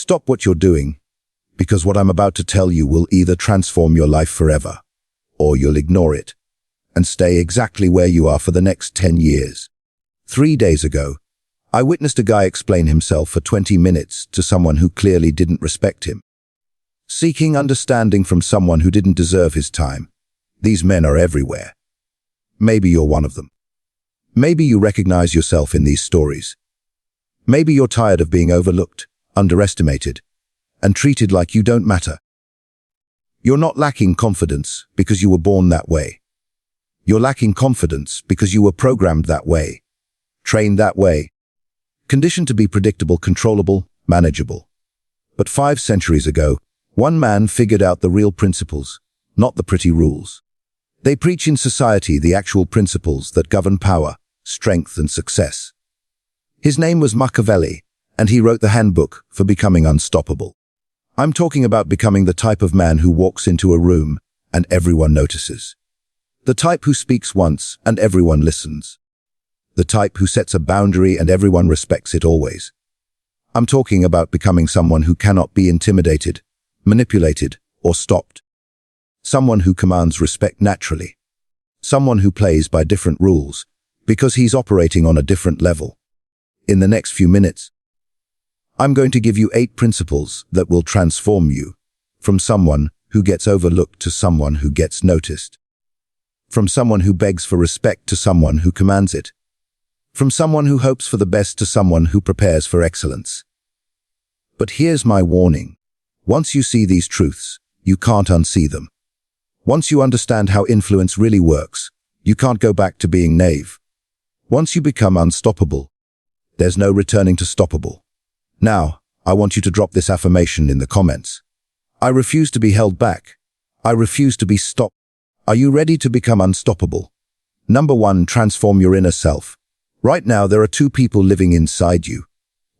Stop what you're doing, because what I'm about to tell you will either transform your life forever, or you'll ignore it and stay exactly where you are for the next 10 years. 3 days ago, I witnessed a guy explain himself for 20 minutes to someone who clearly didn't respect him. Seeking understanding from someone who didn't deserve his time. These men are everywhere. Maybe you're one of them. Maybe you recognize yourself in these stories. Maybe you're tired of being overlooked, underestimated, and treated like you don't matter. You're not lacking confidence because you were born that way. You're lacking confidence because you were programmed that way, trained that way, conditioned to be predictable, controllable, manageable. But 5 centuries ago, one man figured out the real principles, not the pretty rules. They preach in society the actual principles that govern power, strength, and success. His name was Machiavelli, and he wrote the handbook for becoming unstoppable. I'm talking about becoming the type of man who walks into a room and everyone notices. The type who speaks once and everyone listens. The type who sets a boundary and everyone respects it always. I'm talking about becoming someone who cannot be intimidated, manipulated, or stopped. Someone who commands respect naturally. Someone who plays by different rules because he's operating on a different level. In the next few minutes, I'm going to give you 8 principles that will transform you from someone who gets overlooked to someone who gets noticed. From someone who begs for respect to someone who commands it. From someone who hopes for the best to someone who prepares for excellence. But here's my warning. Once you see these truths, you can't unsee them. Once you understand how influence really works, you can't go back to being naive. Once you become unstoppable, there's no returning to stoppable. Now, I want you to drop this affirmation in the comments. I refuse to be held back. I refuse to be stopped. Are you ready to become unstoppable? Number 1, transform your inner self. Right now, there are 2 people living inside you.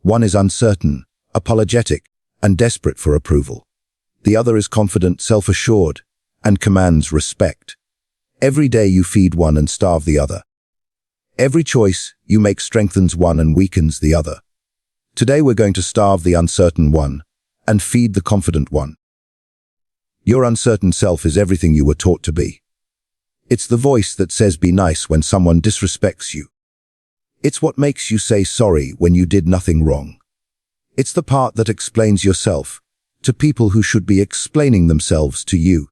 One is uncertain, apologetic, and desperate for approval. The other is confident, self-assured, and commands respect. Every day you feed one and starve the other. Every choice you make strengthens one and weakens the other. Today we're going to starve the uncertain one and feed the confident one. Your uncertain self is everything you were taught to be. It's the voice that says be nice when someone disrespects you. It's what makes you say sorry when you did nothing wrong. It's the part that explains yourself to people who should be explaining themselves to you.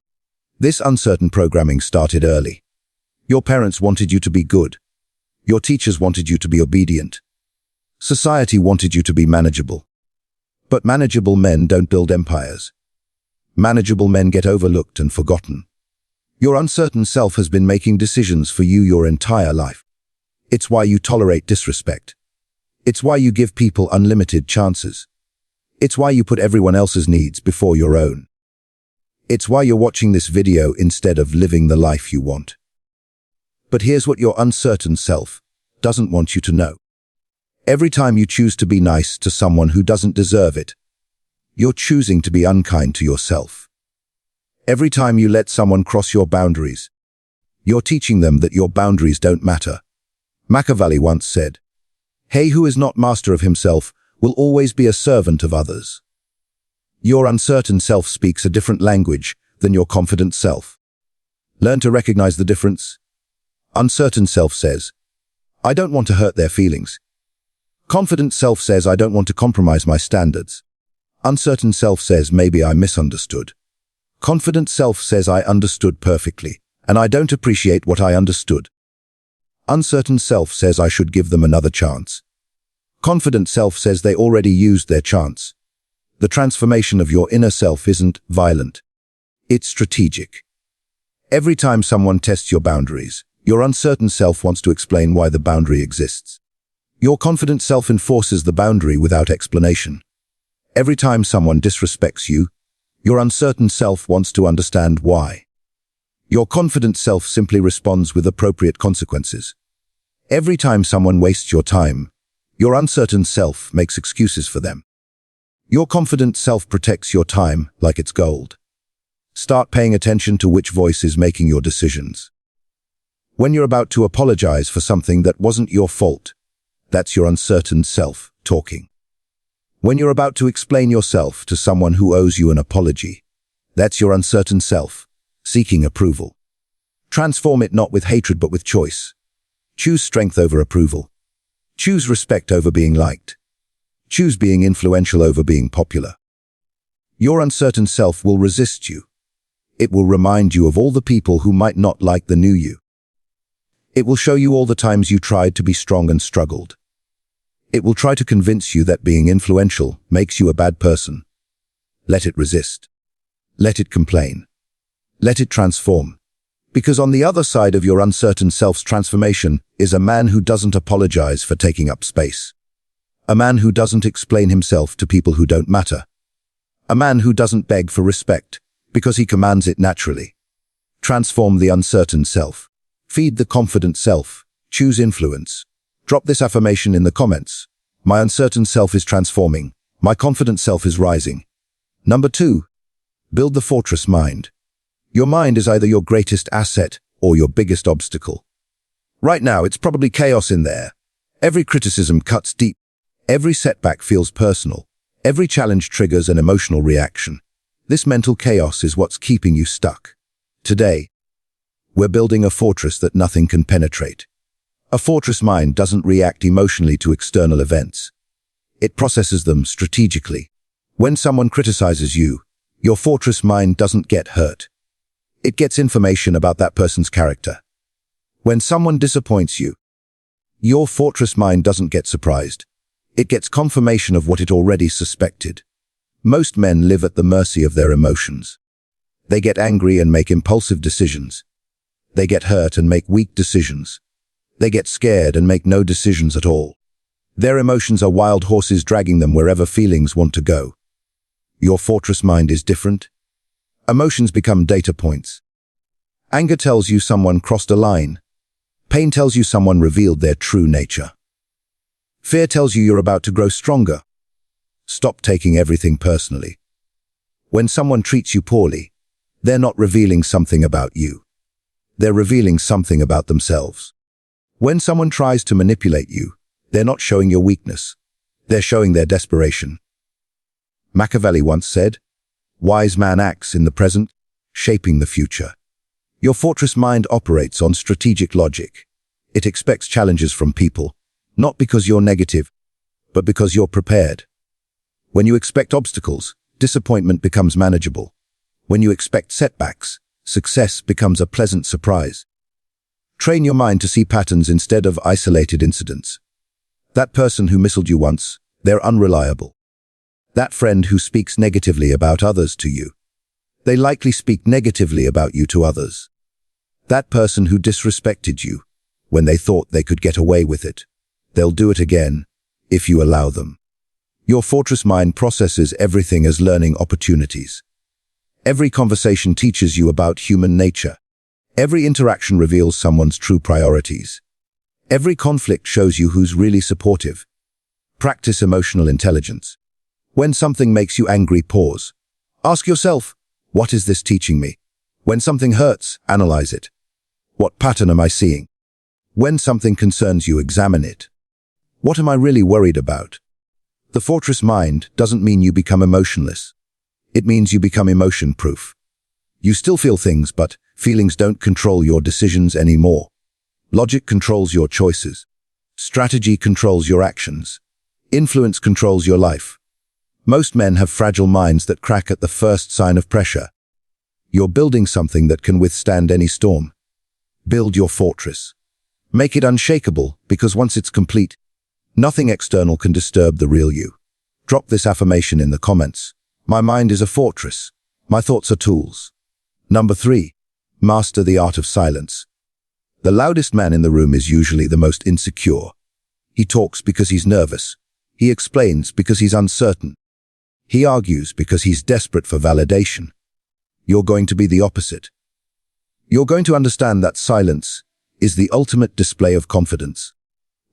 This uncertain programming started early. Your parents wanted you to be good. Your teachers wanted you to be obedient. Society wanted you to be manageable. But manageable men don't build empires. Manageable men get overlooked and forgotten. Your uncertain self has been making decisions for you your entire life. It's why you tolerate disrespect. It's why you give people unlimited chances. It's why you put everyone else's needs before your own. It's why you're watching this video instead of living the life you want. But here's what your uncertain self doesn't want you to know. Every time you choose to be nice to someone who doesn't deserve it, you're choosing to be unkind to yourself. Every time you let someone cross your boundaries, you're teaching them that your boundaries don't matter. Machiavelli once said, "He who is not master of himself will always be a servant of others." Your uncertain self speaks a different language than your confident self. Learn to recognize the difference. Uncertain self says, "I don't want to hurt their feelings." Confident self says, "I don't want to compromise my standards." Uncertain self says, "Maybe I misunderstood." Confident self says, "I understood perfectly, and I don't appreciate what I understood." Uncertain self says, "I should give them another chance." Confident self says they already used their chance. The transformation of your inner self isn't violent. It's strategic. Every time someone tests your boundaries, your uncertain self wants to explain why the boundary exists. Your confident self enforces the boundary without explanation. Every time someone disrespects you, your uncertain self wants to understand why. Your confident self simply responds with appropriate consequences. Every time someone wastes your time, your uncertain self makes excuses for them. Your confident self protects your time like it's gold. Start paying attention to which voice is making your decisions. When you're about to apologize for something that wasn't your fault, that's your uncertain self talking. When you're about to explain yourself to someone who owes you an apology, that's your uncertain self, seeking approval. Transform it not with hatred but with choice. Choose strength over approval. Choose respect over being liked. Choose being influential over being popular. Your uncertain self will resist you. It will remind you of all the people who might not like the new you. It will show you all the times you tried to be strong and struggled. It will try to convince you that being influential makes you a bad person. Let it resist. Let it complain. Let it transform. Because on the other side of your uncertain self's transformation is a man who doesn't apologize for taking up space. A man who doesn't explain himself to people who don't matter. A man who doesn't beg for respect because he commands it naturally. Transform the uncertain self. Feed the confident self. Choose influence. Drop this affirmation in the comments. My uncertain self is transforming. My confident self is rising. Number 2. Build the fortress mind. Your mind is either your greatest asset or your biggest obstacle. Right now, it's probably chaos in there. Every criticism cuts deep. Every setback feels personal. Every challenge triggers an emotional reaction. This mental chaos is what's keeping you stuck. Today, we're building a fortress that nothing can penetrate. A fortress mind doesn't react emotionally to external events. It processes them strategically. When someone criticizes you, your fortress mind doesn't get hurt. It gets information about that person's character. When someone disappoints you, your fortress mind doesn't get surprised. It gets confirmation of what it already suspected. Most men live at the mercy of their emotions. They get angry and make impulsive decisions. They get hurt and make weak decisions. They get scared and make no decisions at all. Their emotions are wild horses dragging them wherever feelings want to go. Your fortress mind is different. Emotions become data points. Anger tells you someone crossed a line. Pain tells you someone revealed their true nature. Fear tells you you're about to grow stronger. Stop taking everything personally. When someone treats you poorly, they're not revealing something about you. They're revealing something about themselves. When someone tries to manipulate you, they're not showing your weakness. They're showing their desperation. Machiavelli once said, "Wise man acts in the present, shaping the future." Your fortress mind operates on strategic logic. It expects challenges from people, not because you're negative, but because you're prepared. When you expect obstacles, disappointment becomes manageable. When you expect setbacks, success becomes a pleasant surprise. Train your mind to see patterns instead of isolated incidents. That person who missiled you once, they're unreliable. That friend who speaks negatively about others to you, they likely speak negatively about you to others. That person who disrespected you when they thought they could get away with it, they'll do it again if you allow them. Your fortress mind processes everything as learning opportunities. Every conversation teaches you about human nature. Every interaction reveals someone's true priorities. Every conflict shows you who's really supportive. Practice emotional intelligence. When something makes you angry, pause. Ask yourself, what is this teaching me? When something hurts, analyze it. What pattern am I seeing? When something concerns you, examine it. What am I really worried about? The fortress mind doesn't mean you become emotionless. It means you become emotion-proof. You still feel things, but feelings don't control your decisions anymore. Logic controls your choices. Strategy controls your actions. Influence controls your life. Most men have fragile minds that crack at the first sign of pressure. You're building something that can withstand any storm. Build your fortress. Make it unshakable, because once it's complete, nothing external can disturb the real you. Drop this affirmation in the comments. My mind is a fortress. My thoughts are tools. Number 3. Master the art of silence. The loudest man in the room is usually the most insecure. He talks because he's nervous. He explains because he's uncertain. He argues because he's desperate for validation. You're going to be the opposite. You're going to understand that silence is the ultimate display of confidence.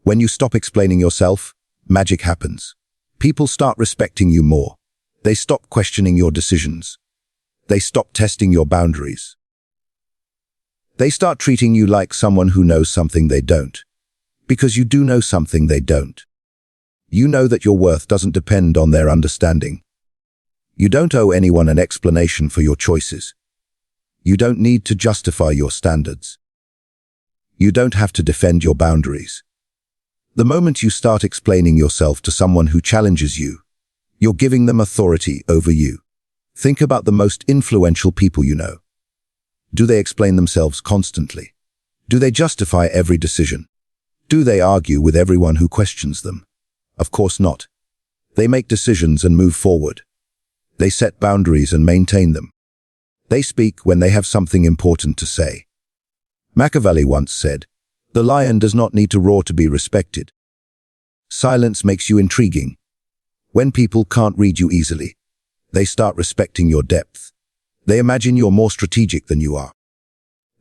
When you stop explaining yourself, magic happens. People start respecting you more. They stop questioning your decisions. They stop testing your boundaries. They start treating you like someone who knows something they don't. Because you do know something they don't. You know that your worth doesn't depend on their understanding. You don't owe anyone an explanation for your choices. You don't need to justify your standards. You don't have to defend your boundaries. The moment you start explaining yourself to someone who challenges you, you're giving them authority over you. Think about the most influential people you know. Do they explain themselves constantly? Do they justify every decision? Do they argue with everyone who questions them? Of course not. They make decisions and move forward. They set boundaries and maintain them. They speak when they have something important to say. Machiavelli once said, "The lion does not need to roar to be respected." Silence makes you intriguing. When people can't read you easily, they start respecting your depth. They imagine you're more strategic than you are.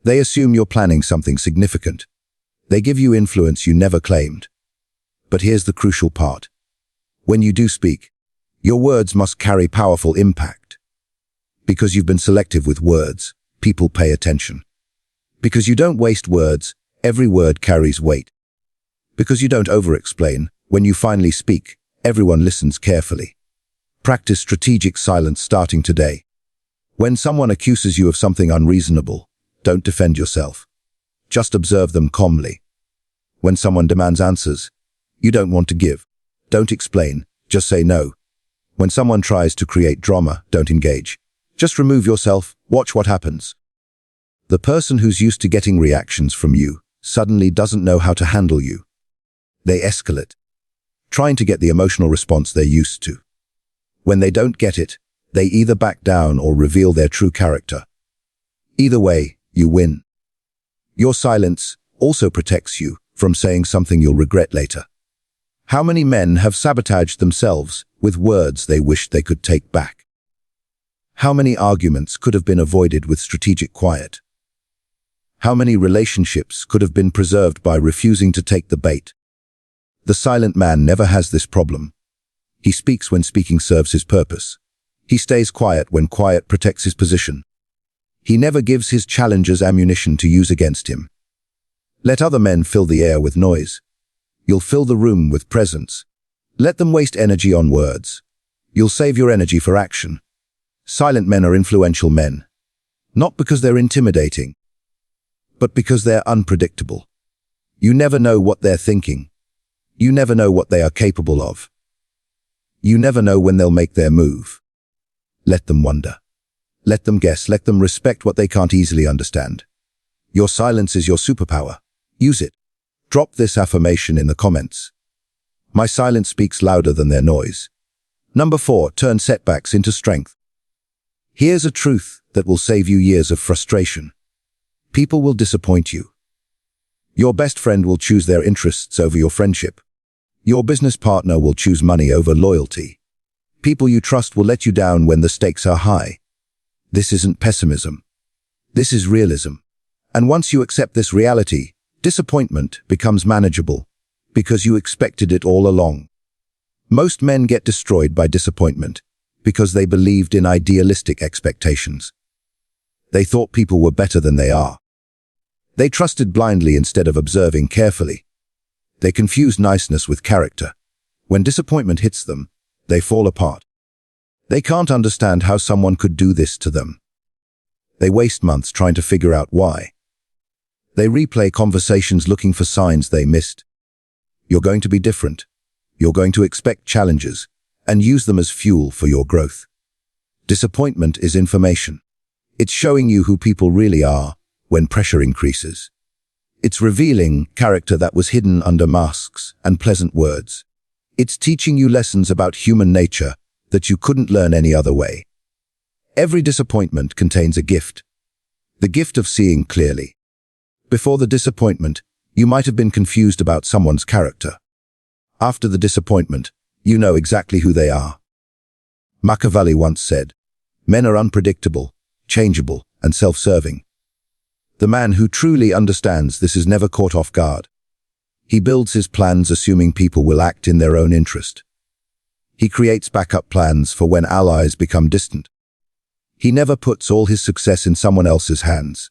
They assume you're planning something significant. They give you influence you never claimed. But here's the crucial part. When you do speak, your words must carry powerful impact. Because you've been selective with words, people pay attention. Because you don't waste words, every word carries weight. Because you don't over-explain, when you finally speak, everyone listens carefully. Practice strategic silence starting today. When someone accuses you of something unreasonable, don't defend yourself. Just observe them calmly. When someone demands answers, you don't want to give. Don't explain, just say no. When someone tries to create drama, don't engage. Just remove yourself, watch what happens. The person who's used to getting reactions from you suddenly doesn't know how to handle you. They escalate, trying to get the emotional response they're used to. When they don't get it, they either back down or reveal their true character. Either way, you win. Your silence also protects you from saying something you'll regret later. How many men have sabotaged themselves with words they wished they could take back? How many arguments could have been avoided with strategic quiet? How many relationships could have been preserved by refusing to take the bait? The silent man never has this problem. He speaks when speaking serves his purpose. He stays quiet when quiet protects his position. He never gives his challengers ammunition to use against him. Let other men fill the air with noise. You'll fill the room with presence. Let them waste energy on words. You'll save your energy for action. Silent men are influential men. Not because they're intimidating, but because they're unpredictable. You never know what they're thinking. You never know what they are capable of. You never know when they'll make their move. Let them wonder. Let them guess. Let them respect what they can't easily understand. Your silence is your superpower. Use it. Drop this affirmation in the comments. My silence speaks louder than their noise. Number 4, turn setbacks into strength. Here's a truth that will save you years of frustration. People will disappoint you. Your best friend will choose their interests over your friendship. Your business partner will choose money over loyalty. People you trust will let you down when the stakes are high. This isn't pessimism. This is realism. And once you accept this reality, disappointment becomes manageable because you expected it all along. Most men get destroyed by disappointment because they believed in idealistic expectations. They thought people were better than they are. They trusted blindly instead of observing carefully. They confused niceness with character. When disappointment hits them, they fall apart. They can't understand how someone could do this to them. They waste months trying to figure out why. They replay conversations looking for signs they missed. You're going to be different. You're going to expect challenges and use them as fuel for your growth. Disappointment is information. It's showing you who people really are when pressure increases. It's revealing character that was hidden under masks and pleasant words. It's teaching you lessons about human nature that you couldn't learn any other way. Every disappointment contains a gift. The gift of seeing clearly. Before the disappointment, you might have been confused about someone's character. After the disappointment, you know exactly who they are. Machiavelli once said, "Men are unpredictable, changeable, and self-serving." The man who truly understands this is never caught off guard. He builds his plans assuming people will act in their own interest. He creates backup plans for when allies become distant. He never puts all his success in someone else's hands.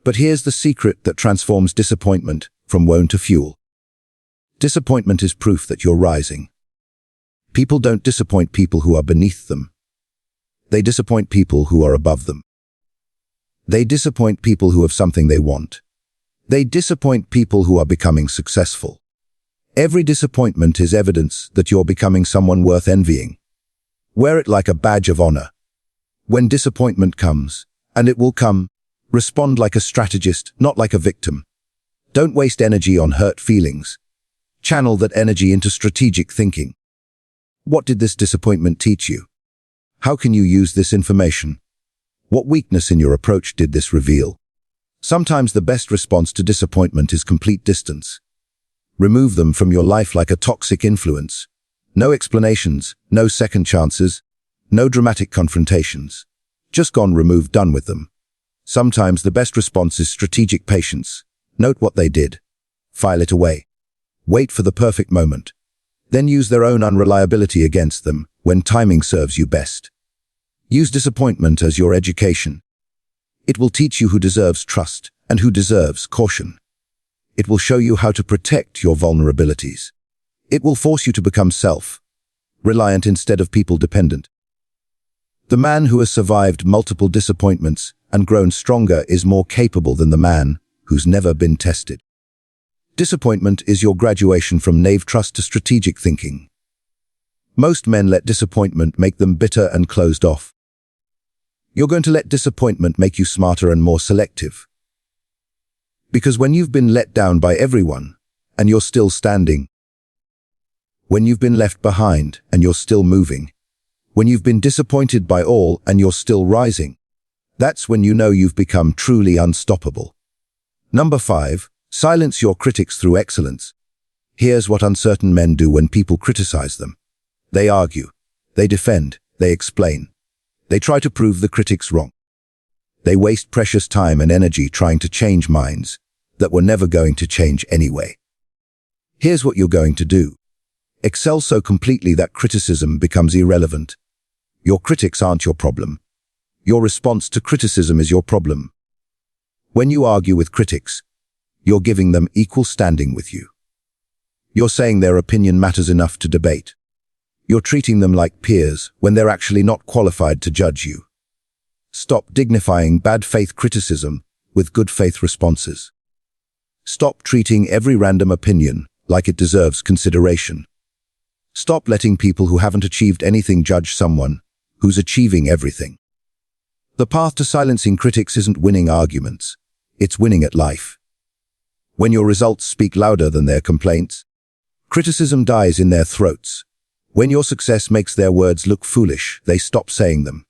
But here's the secret that transforms disappointment from woe to fuel. Disappointment is proof that you're rising. People don't disappoint people who are beneath them. They disappoint people who are above them. They disappoint people who have something they want. They disappoint people who are becoming successful. Every disappointment is evidence that you're becoming someone worth envying. Wear it like a badge of honor. When disappointment comes, and it will come, respond like a strategist, not like a victim. Don't waste energy on hurt feelings. Channel that energy into strategic thinking. What did this disappointment teach you? How can you use this information? What weakness in your approach did this reveal? Sometimes the best response to disappointment is complete distance. Remove them from your life like a toxic influence. No explanations, no second chances, no dramatic confrontations. Just gone, removed, done with them. Sometimes the best response is strategic patience. Note what they did. File it away. Wait for the perfect moment. Then use their own unreliability against them when timing serves you best. Use disappointment as your education. It will teach you who deserves trust and who deserves caution. It will show you how to protect your vulnerabilities. It will force you to become self-reliant instead of people-dependent. The man who has survived multiple disappointments and grown stronger is more capable than the man who's never been tested. Disappointment is your graduation from naive trust to strategic thinking. Most men let disappointment make them bitter and closed off. You're going to let disappointment make you smarter and more selective. Because when you've been let down by everyone and you're still standing, when you've been left behind and you're still moving, when you've been disappointed by all and you're still rising, that's when you know you've become truly unstoppable. Number 5, silence your critics through excellence. Here's what uncertain men do when people criticize them. They argue, they defend, they explain. They try to prove the critics wrong. They waste precious time and energy trying to change minds that were never going to change anyway. Here's what you're going to do. Excel so completely that criticism becomes irrelevant. Your critics aren't your problem. Your response to criticism is your problem. When you argue with critics, you're giving them equal standing with you. You're saying their opinion matters enough to debate. You're treating them like peers when they're actually not qualified to judge you. Stop dignifying bad faith criticism with good faith responses. Stop treating every random opinion like it deserves consideration. Stop letting people who haven't achieved anything judge someone who's achieving everything. The path to silencing critics isn't winning arguments, it's winning at life. When your results speak louder than their complaints, criticism dies in their throats. When your success makes their words look foolish, they stop saying them.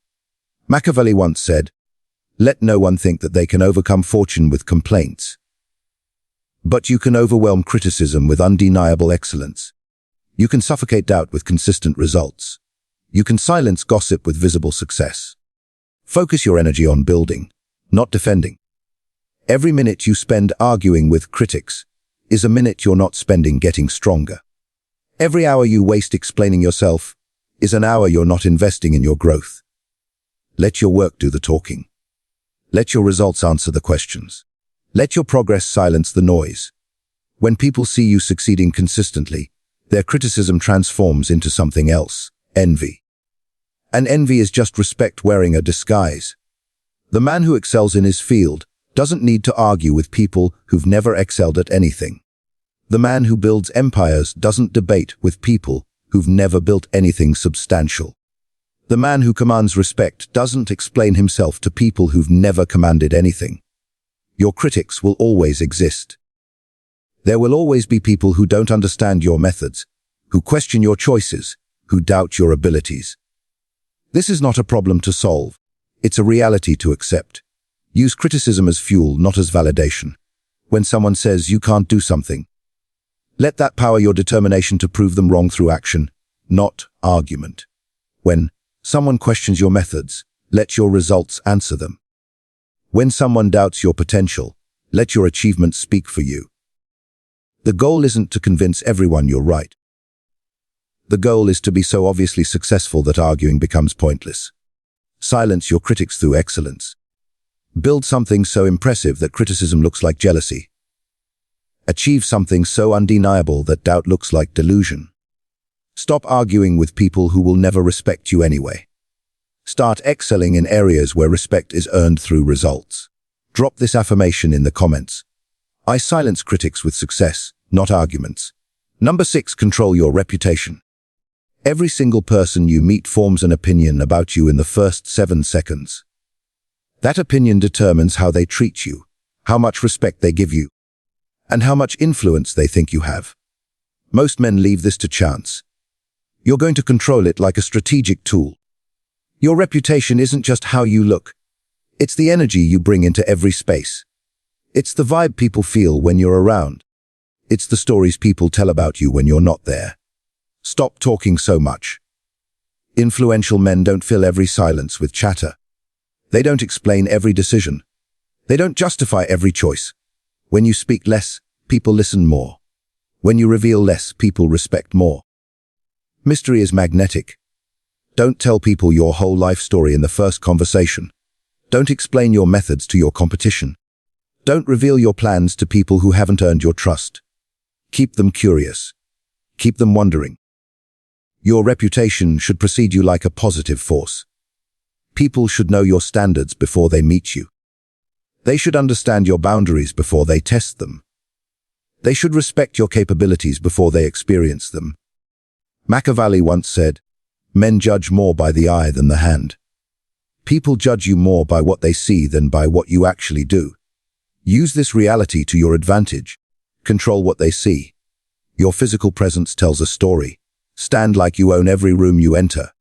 Machiavelli once said, "Let no one think that they can overcome fortune with complaints. But you can overwhelm criticism with undeniable excellence. You can suffocate doubt with consistent results. You can silence gossip with visible success. Focus your energy on building, not defending. Every minute you spend arguing with critics is a minute you're not spending getting stronger. Every hour you waste explaining yourself is an hour you're not investing in your growth. Let your work do the talking. Let your results answer the questions. Let your progress silence the noise. When people see you succeeding consistently, their criticism transforms into something else, envy. And envy is just respect wearing a disguise. The man who excels in his field doesn't need to argue with people who've never excelled at anything. The man who builds empires doesn't debate with people who've never built anything substantial. The man who commands respect doesn't explain himself to people who've never commanded anything. Your critics will always exist. There will always be people who don't understand your methods, who question your choices, who doubt your abilities. This is not a problem to solve. It's a reality to accept. Use criticism as fuel, not as validation. When someone says you can't do something, let that power your determination to prove them wrong through action, not argument. When someone questions your methods, let your results answer them. When someone doubts your potential, let your achievements speak for you. The goal isn't to convince everyone you're right. The goal is to be so obviously successful that arguing becomes pointless. Silence your critics through excellence. Build something so impressive that criticism looks like jealousy. Achieve something so undeniable that doubt looks like delusion. Stop arguing with people who will never respect you anyway. Start excelling in areas where respect is earned through results. Drop this affirmation in the comments. I silence critics with success, not arguments. Number 6, control your reputation. Every single person you meet forms an opinion about you in the first 7 seconds. That opinion determines how they treat you, how much respect they give you, and how much influence they think you have. Most men leave this to chance. You're going to control it like a strategic tool. Your reputation isn't just how you look. It's the energy you bring into every space. It's the vibe people feel when you're around. It's the stories people tell about you when you're not there. Stop talking so much. Influential men don't fill every silence with chatter. They don't explain every decision. They don't justify every choice. When you speak less, people listen more. When you reveal less, people respect more. Mystery is magnetic. Don't tell people your whole life story in the first conversation. Don't explain your methods to your competition. Don't reveal your plans to people who haven't earned your trust. Keep them curious. Keep them wondering. Your reputation should precede you like a positive force. People should know your standards before they meet you. They should understand your boundaries before they test them. They should respect your capabilities before they experience them. Machiavelli once said, "Men judge more by the eye than the hand." People judge you more by what they see than by what you actually do. Use this reality to your advantage. Control what they see. Your physical presence tells a story. Stand like you own every room you enter.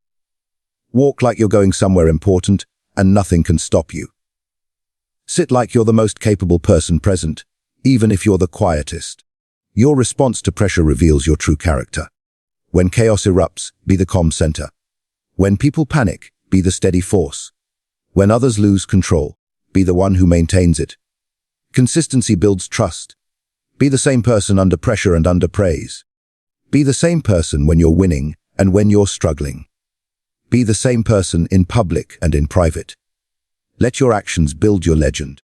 Walk like you're going somewhere important, and nothing can stop you. Sit like you're the most capable person present, even if you're the quietest. Your response to pressure reveals your true character. When chaos erupts, be the calm center. When people panic, be the steady force. When others lose control, be the one who maintains it. Consistency builds trust. Be the same person under pressure and under praise. Be the same person when you're winning and when you're struggling. Be the same person in public and in private. Let your actions build your legend.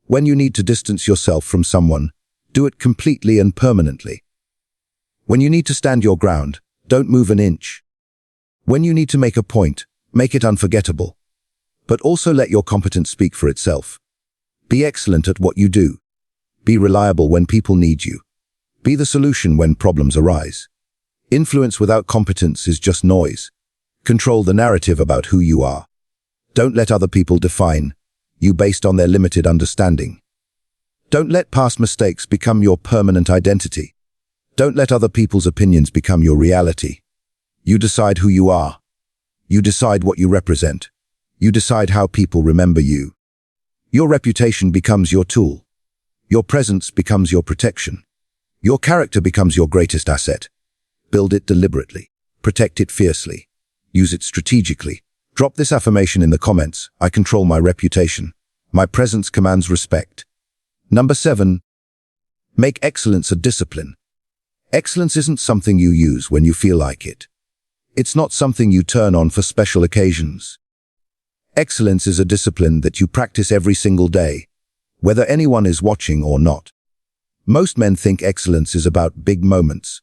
When you need to distance yourself from someone, do it completely and permanently. When you need to stand your ground, don't move an inch. When you need to make a point, make it unforgettable. But also let your competence speak for itself. Be excellent at what you do. Be reliable when people need you. Be the solution when problems arise. Influence without competence is just noise. Control the narrative about who you are. Don't let other people define you based on their limited understanding. Don't let past mistakes become your permanent identity. Don't let other people's opinions become your reality. You decide who you are. You decide what you represent. You decide how people remember you. Your reputation becomes your tool. Your presence becomes your protection. Your character becomes your greatest asset. Build it deliberately. Protect it fiercely. Use it strategically. Drop this affirmation in the comments. I control my reputation. My presence commands respect. Number 7. Make excellence a discipline. Excellence isn't something you use when you feel like it. It's not something you turn on for special occasions. Excellence is a discipline that you practice every single day, whether anyone is watching or not. Most men think excellence is about big moments.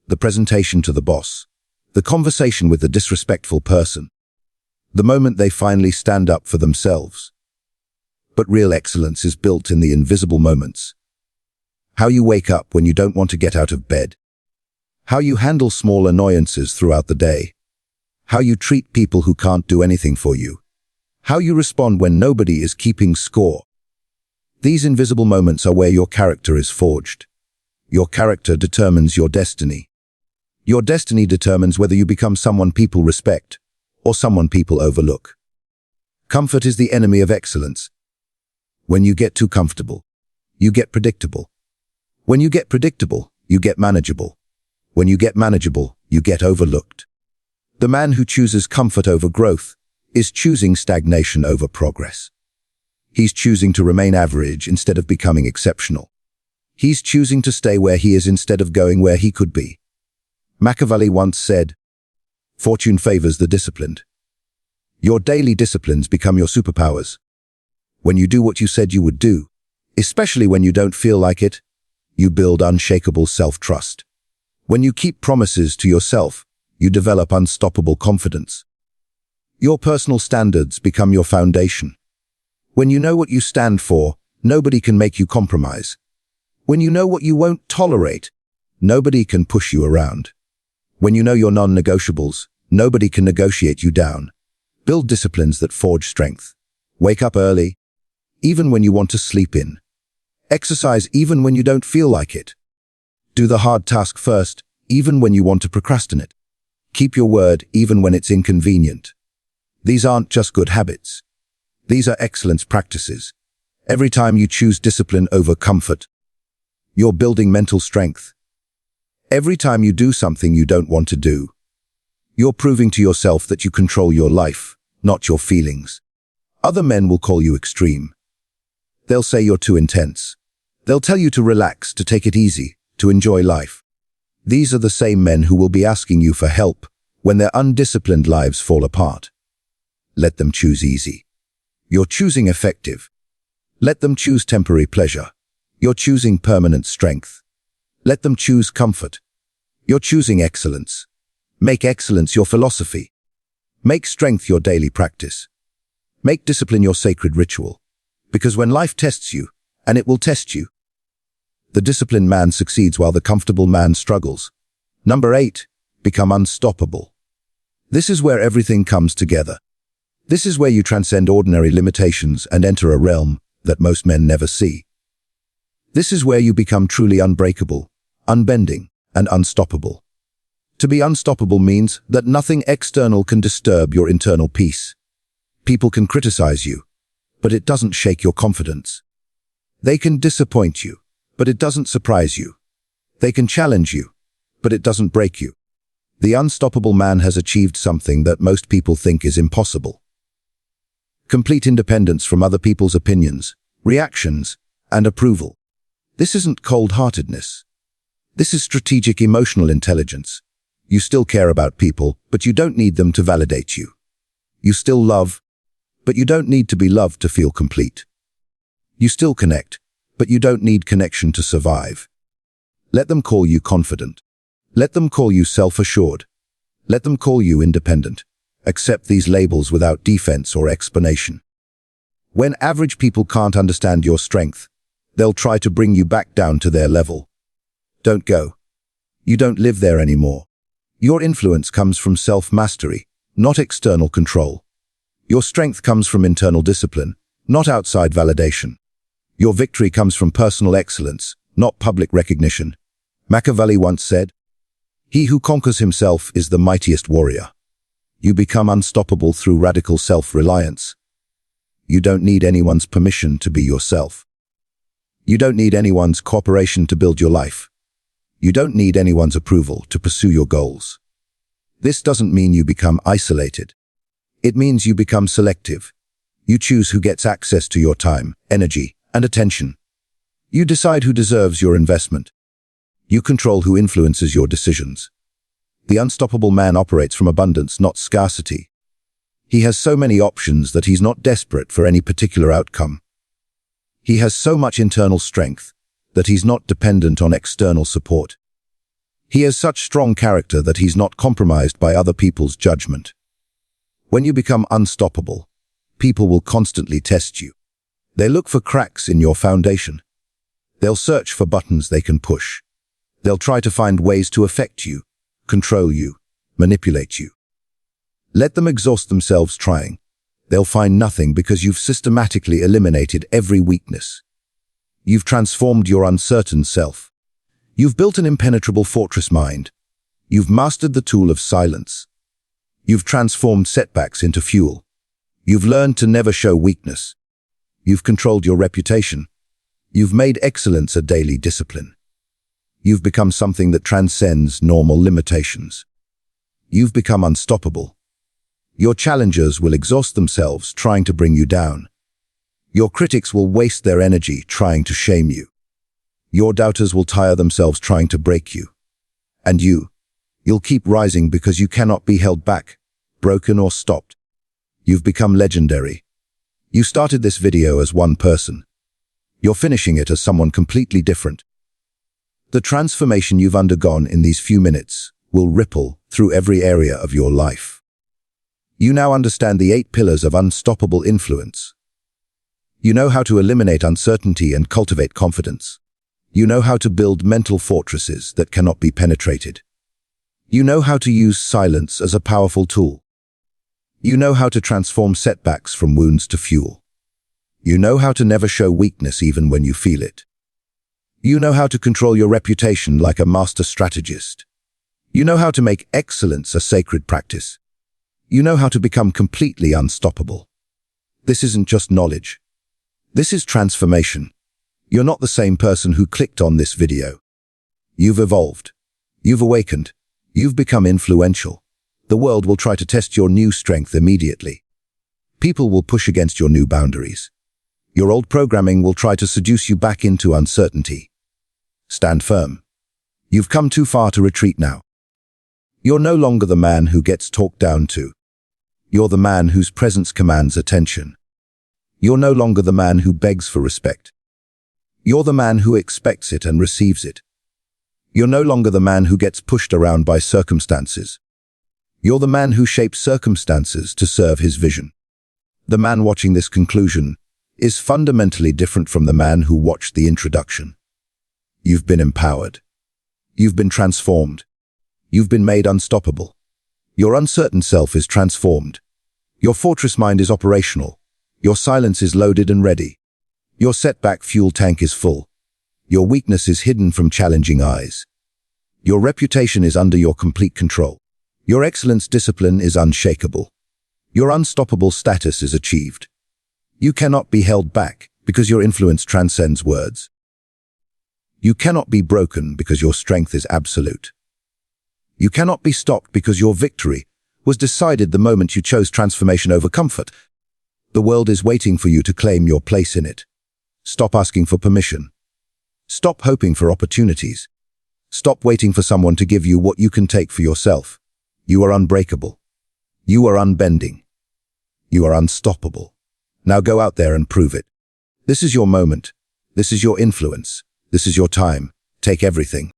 The presentation to the boss. The conversation with the disrespectful person. The moment they finally stand up for themselves. But real excellence is built in the invisible moments. How you wake up when you don't want to get out of bed. How you handle small annoyances throughout the day. How you treat people who can't do anything for you. How you respond when nobody is keeping score. These invisible moments are where your character is forged. Your character determines your destiny. Your destiny determines whether you become someone people respect or someone people overlook. Comfort is the enemy of excellence. When you get too comfortable, you get predictable. When you get predictable, you get manageable. When you get manageable, you get overlooked. The man who chooses comfort over growth is choosing stagnation over progress. He's choosing to remain average instead of becoming exceptional. He's choosing to stay where he is instead of going where he could be. Machiavelli once said, "Fortune favors the disciplined." Your daily disciplines become your superpowers. When you do what you said you would do, especially when you don't feel like it, You build unshakable self-trust. When you keep promises to yourself, you develop unstoppable confidence. Your personal standards become your foundation. When you know what you stand for, nobody can make you compromise. When you know what you won't tolerate, nobody can push you around. When you know your non-negotiables, nobody can negotiate you down. Build disciplines that forge strength. Wake up early, even when you want to sleep in. Exercise even when you don't feel like it. Do the hard task first, even when you want to procrastinate. Keep your word even when it's inconvenient. These aren't just good habits. These are excellence practices. Every time you choose discipline over comfort, you're building mental strength. Every time you do something you don't want to do, you're proving to yourself that you control your life, not your feelings. Other men will call you extreme. They'll say you're too intense. They'll tell you to relax, to take it easy, to enjoy life. These are the same men who will be asking you for help when their undisciplined lives fall apart. Let them choose easy. You're choosing effective. Let them choose temporary pleasure. You're choosing permanent strength. Let them choose comfort. You're choosing excellence. Make excellence your philosophy. Make strength your daily practice. Make discipline your sacred ritual. Because when life tests you, and it will test you, the disciplined man succeeds while the comfortable man struggles. Number 8, become unstoppable. This is where everything comes together. This is where you transcend ordinary limitations and enter a realm that most men never see. This is where you become truly unbreakable, unbending, and unstoppable. To be unstoppable means that nothing external can disturb your internal peace. People can criticize you, but it doesn't shake your confidence. They can disappoint you, but it doesn't surprise you. They can challenge you, but it doesn't break you. The unstoppable man has achieved something that most people think is impossible. Complete independence from other people's opinions, reactions, and approval. This isn't cold-heartedness. This is strategic emotional intelligence. You still care about people, but you don't need them to validate you. You still love, but you don't need to be loved to feel complete. You still connect, but you don't need connection to survive. Let them call you confident. Let them call you self-assured. Let them call you independent. Accept these labels without defense or explanation. When average people can't understand your strength, they'll try to bring you back down to their level. Don't go. You don't live there anymore. Your influence comes from self-mastery, not external control. Your strength comes from internal discipline, not outside validation. Your victory comes from personal excellence, not public recognition. Machiavelli once said, "He who conquers himself is the mightiest warrior." You become unstoppable through radical self-reliance. You don't need anyone's permission to be yourself. You don't need anyone's cooperation to build your life. You don't need anyone's approval to pursue your goals. This doesn't mean you become isolated. It means you become selective. You choose who gets access to your time, energy, and attention. You decide who deserves your investment. You control who influences your decisions. The unstoppable man operates from abundance, not scarcity. He has so many options that he's not desperate for any particular outcome. He has so much internal strength that he's not dependent on external support. He has such strong character that he's not compromised by other people's judgment. When you become unstoppable, people will constantly test you. They look for cracks in your foundation. They'll search for buttons they can push. They'll try to find ways to affect you, control you, manipulate you. Let them exhaust themselves trying. They'll find nothing because you've systematically eliminated every weakness. You've transformed your uncertain self. You've built an impenetrable fortress mind. You've mastered the tool of silence. You've transformed setbacks into fuel. You've learned to never show weakness. You've controlled your reputation. You've made excellence a daily discipline. You've become something that transcends normal limitations. You've become unstoppable. Your challengers will exhaust themselves trying to bring you down. Your critics will waste their energy trying to shame you. Your doubters will tire themselves trying to break you. And you'll keep rising because you cannot be held back, broken or stopped. You've become legendary. You started this video as one person. You're finishing it as someone completely different. The transformation you've undergone in these few minutes will ripple through every area of your life. You now understand the 8 pillars of unstoppable influence. You know how to eliminate uncertainty and cultivate confidence. You know how to build mental fortresses that cannot be penetrated. You know how to use silence as a powerful tool. You know how to transform setbacks from wounds to fuel. You know how to never show weakness even when you feel it. You know how to control your reputation like a master strategist. You know how to make excellence a sacred practice. You know how to become completely unstoppable. This isn't just knowledge. This is transformation. You're not the same person who clicked on this video. You've evolved. You've awakened. You've become influential. The world will try to test your new strength immediately. People will push against your new boundaries. Your old programming will try to seduce you back into uncertainty. Stand firm. You've come too far to retreat now. You're no longer the man who gets talked down to. You're the man whose presence commands attention. You're no longer the man who begs for respect. You're the man who expects it and receives it. You're no longer the man who gets pushed around by circumstances. You're the man who shapes circumstances to serve his vision. The man watching this conclusion is fundamentally different from the man who watched the introduction. You've been empowered. You've been transformed. You've been made unstoppable. Your uncertain self is transformed. Your fortress mind is operational. Your silence is loaded and ready. Your setback fuel tank is full. Your weakness is hidden from challenging eyes. Your reputation is under your complete control. Your excellence discipline is unshakable. Your unstoppable status is achieved. You cannot be held back because your influence transcends words. You cannot be broken because your strength is absolute. You cannot be stopped because your victory was decided the moment you chose transformation over comfort. The world is waiting for you to claim your place in it. Stop asking for permission. Stop hoping for opportunities. Stop waiting for someone to give you what you can take for yourself. You are unbreakable. You are unbending. You are unstoppable. Now go out there and prove it. This is your moment. This is your influence. This is your time. Take everything.